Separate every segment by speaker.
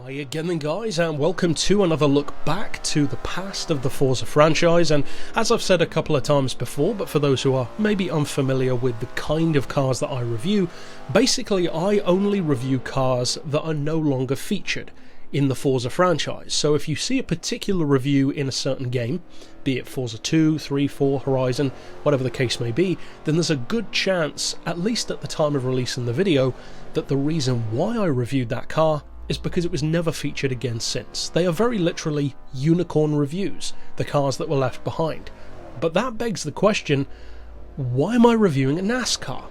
Speaker 1: Hi again then guys, and welcome to another look back to the past of the Forza franchise. And as I've said a couple of times before, but for those who are maybe unfamiliar with the kind of cars that I review, basically I only review cars that are no longer featured in the Forza franchise. So if you see a particular review in a certain game, be it Forza 2, 3, 4, Horizon, whatever the case may be, then there's a good chance, at least at the time of releasing the video, that the reason why I reviewed that car is because it was never featured again since. They are very literally unicorn reviews, the cars that were left behind. But that begs the question, why am I reviewing a NASCAR?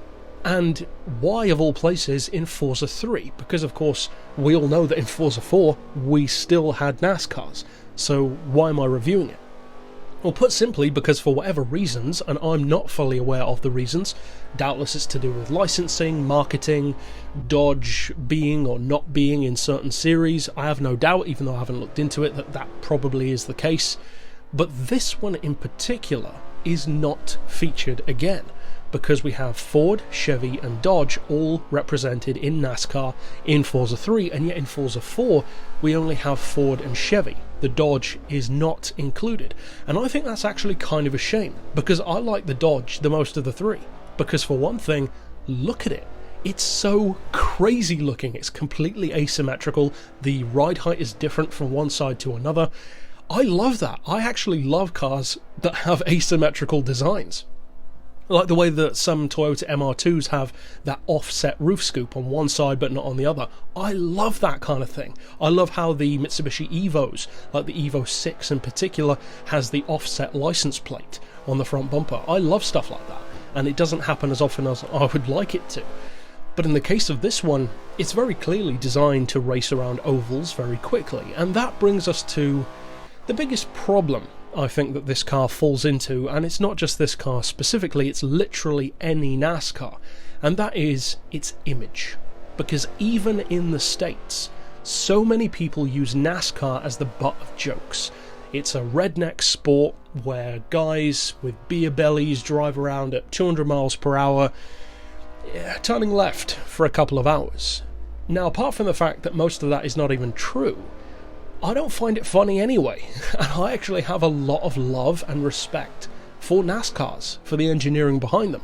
Speaker 1: And why, of all places, in Forza 3? Because of course, we all know that in Forza 4, we still had NASCARs. So why am I reviewing it? Well, put simply, because for whatever reasons, and I'm not fully aware of the reasons, doubtless it's to do with licensing, marketing, Dodge being or not being in certain series. I have no doubt, even though I haven't looked into it, that that probably is the case. But this one in particular is not featured again, because we have Ford, Chevy and Dodge all represented in NASCAR in Forza 3, and yet in Forza 4 we only have Ford and Chevy. The Dodge is not included, and I think that's actually kind of a shame, because I like the Dodge the most of the three. Because for one thing, look at it. It's so crazy looking, it's completely asymmetrical, the ride height is different from one side to another. I love that. I actually love cars that have asymmetrical designs. Like the way that some Toyota MR2s have that offset roof scoop on one side but not on the other. I love that kind of thing. I love how the Mitsubishi Evos, like the Evo 6 in particular, has the offset license plate on the front bumper. I love stuff like that, and it doesn't happen as often as I would like it to. But in the case of this one, it's very clearly designed to race around ovals very quickly, and that brings us to the biggest problem I think that this car falls into, and it's not just this car specifically, it's literally any NASCAR, and that is its image. Because even in the States, so many people use NASCAR as the butt of jokes. It's a redneck sport where guys with beer bellies drive around at 200 miles per hour, turning left for a couple of hours. Now, apart from the fact that most of that is not even true, I don't find it funny anyway, and I actually have a lot of love and respect for NASCARs, for the engineering behind them.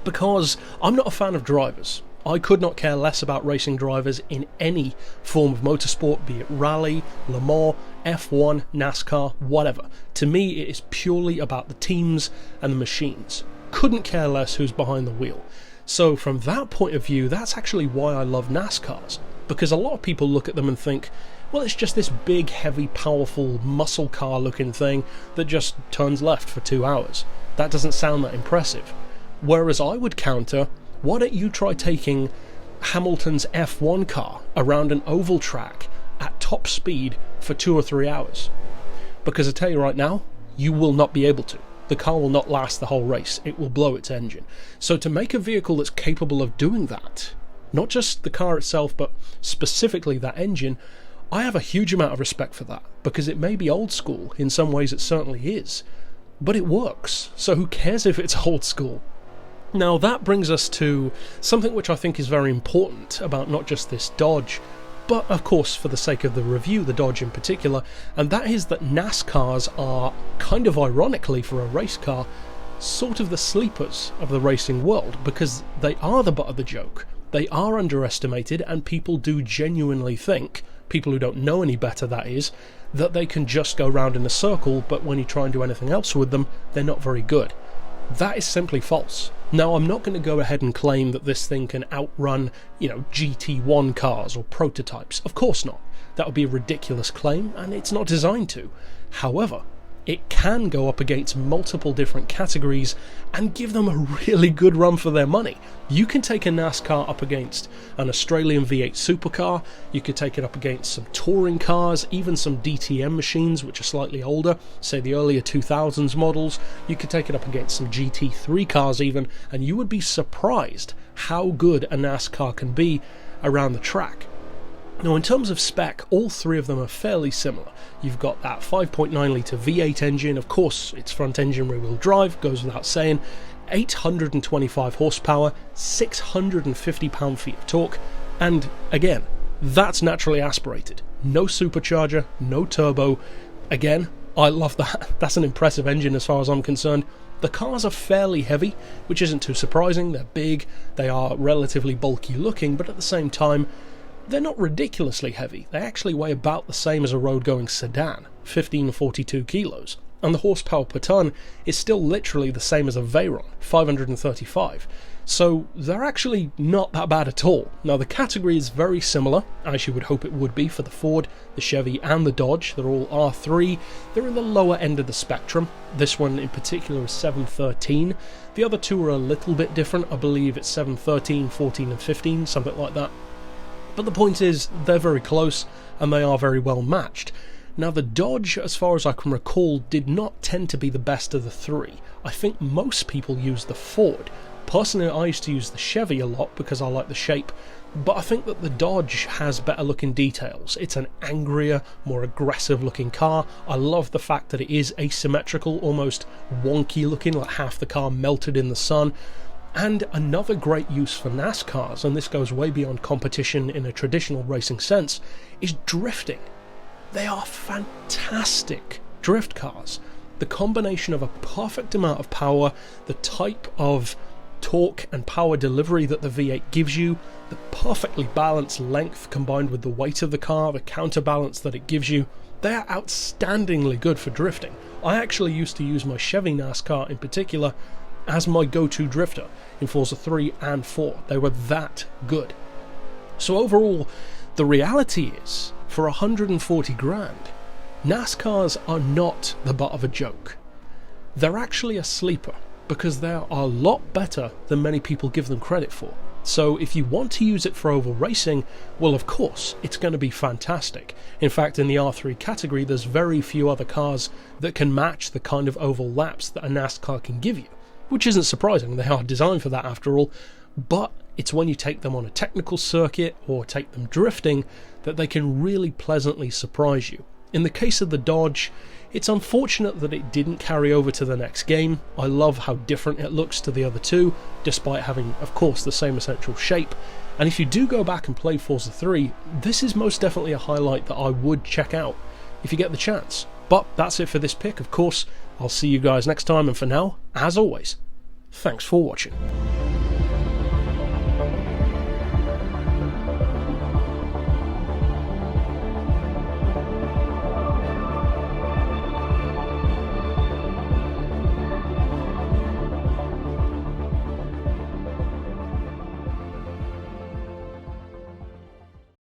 Speaker 1: Because I'm not a fan of drivers. I could not care less about racing drivers in any form of motorsport, be it rally, Le Mans, F1, NASCAR, whatever. To me, it is purely about the teams and the machines. Couldn't care less who's behind the wheel. So from that point of view, that's actually why I love NASCARs. Because a lot of people look at them and think, well, it's just this big, heavy, powerful, muscle car looking thing that just turns left for 2 hours. That doesn't sound that impressive. Whereas I would counter, why don't you try taking Hamilton's F1 car around an oval track at top speed for 2 or 3 hours? Because I tell you right now, you will not be able to. The car will not last the whole race. It will blow its engine. So to make a vehicle that's capable of doing that, not just the car itself, but specifically that engine, I have a huge amount of respect for that, because it may be old school, in some ways it certainly is, but it works, so who cares if it's old school? Now that brings us to something which I think is very important about not just this Dodge, but of course for the sake of the review, the Dodge in particular, and that is that NASCARs are, kind of ironically for a race car, sort of the sleepers of the racing world, because they are the butt of the joke. They are underestimated, and people do genuinely think, people who don't know any better that is, that they can just go round in a circle, but when you try and do anything else with them, they're not very good. That is simply false. Now, I'm not going to go ahead and claim that this thing can outrun, GT1 cars or prototypes. Of course not. That would be a ridiculous claim, and it's not designed to. However, it can go up against multiple different categories and give them a really good run for their money. You can take a NASCAR up against an Australian V8 supercar, you could take it up against some touring cars, even some DTM machines which are slightly older, say the earlier 2000s models, you could take it up against some GT3 cars even, and you would be surprised how good a NASCAR can be around the track. Now in terms of spec, all three of them are fairly similar. You've got that 5.9 litre V8 engine, of course it's front engine rear wheel drive, goes without saying, 825 horsepower, 650 pound-feet of torque, and again, That's naturally aspirated. No supercharger, no turbo. Again, I love that. That's an impressive engine as far as I'm concerned. The cars are fairly heavy, which isn't too surprising. They're big, they are relatively bulky looking, but at the same time, they're not ridiculously heavy. They actually weigh about the same as a road-going sedan, 1542 kilos. And the horsepower per tonne is still literally the same as a Veyron, 535. So they're actually not that bad at all. Now the category is very similar, as you would hope it would be for the Ford, the Chevy and the Dodge. They're all R3. They're in the lower end of the spectrum. This one in particular is 713. The other two are a little bit different. I believe it's 713, 14 and 15, something like that. But the point is, they're very close and they are very well matched. Now the Dodge, as far as I can recall, did not tend to be the best of the three. I think most people use the Ford. Personally, I used to use the Chevy a lot because I like the shape, but I think that the Dodge has better looking details. It's an angrier, more aggressive looking car. I love the fact that it is asymmetrical, almost wonky looking, like half the car melted in the sun. And another great use for NASCARs, and this goes way beyond competition in a traditional racing sense, is drifting. They are fantastic drift cars. The combination of a perfect amount of power, the type of torque and power delivery that the V8 gives you, the perfectly balanced length combined with the weight of the car, the counterbalance that it gives you, they are outstandingly good for drifting. I actually used to use my Chevy NASCAR in particular as my go-to drifter in Forza 3 and 4. They were that good. So overall, the reality is, for 140 grand, NASCARs are not the butt of a joke. They're actually a sleeper, because they are a lot better than many people give them credit for. So if you want to use it for oval racing, well of course, it's going to be fantastic. In fact, in the R3 category, there's very few other cars that can match the kind of oval laps that a NASCAR can give you. Which isn't surprising, they are designed for that after all, but it's when you take them on a technical circuit or take them drifting that they can really pleasantly surprise you. In the case of the Dodge, it's unfortunate that it didn't carry over to the next game. I love how different it looks to the other two, despite having, of course, the same essential shape. And if you do go back and play Forza 3, this is most definitely a highlight that I would check out if you get the chance. But that's it for this pick, of course. I'll see you guys next time, and for now, as always, thanks for watching.